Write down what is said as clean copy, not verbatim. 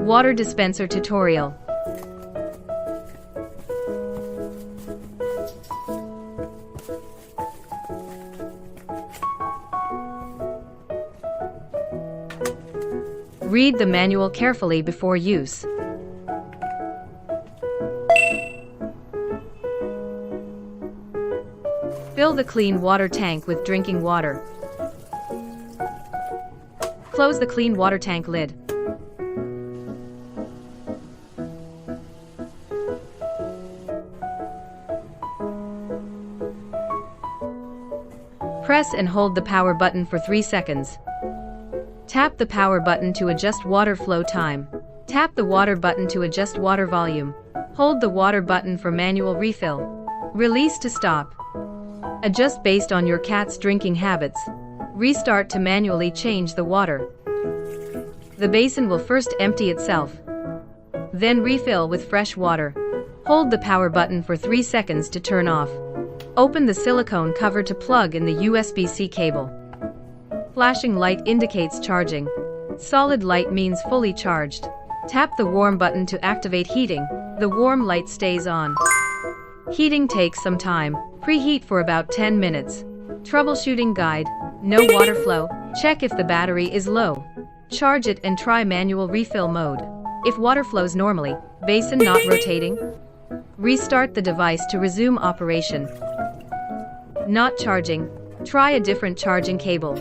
Water dispenser tutorial. Read the manual carefully before use. Fill the clean water tank with drinking water. Close the clean water tank lid. Press and hold the power button for 3 seconds. Tap the power button to adjust water flow time. Tap the water button to adjust water volume. Hold the water button for manual refill. Release to stop. Adjust based on your cat's drinking habits. Restart to manually change the water. The basin will first empty itself. Then refill with fresh water. Hold the power button for 3 seconds to turn off. Open the silicone cover to plug in the USB-C cable. Flashing light indicates charging. Solid light means fully charged. Tap the warm button to activate heating. The warm light stays on. Heating takes some time. Preheat for about 10 minutes. Troubleshooting guide. No water flow. Check if the battery is low. Charge it and try manual refill mode. If water flows normally, basin not rotating. Restart the device to resume operation. Not charging. Try a different charging cable.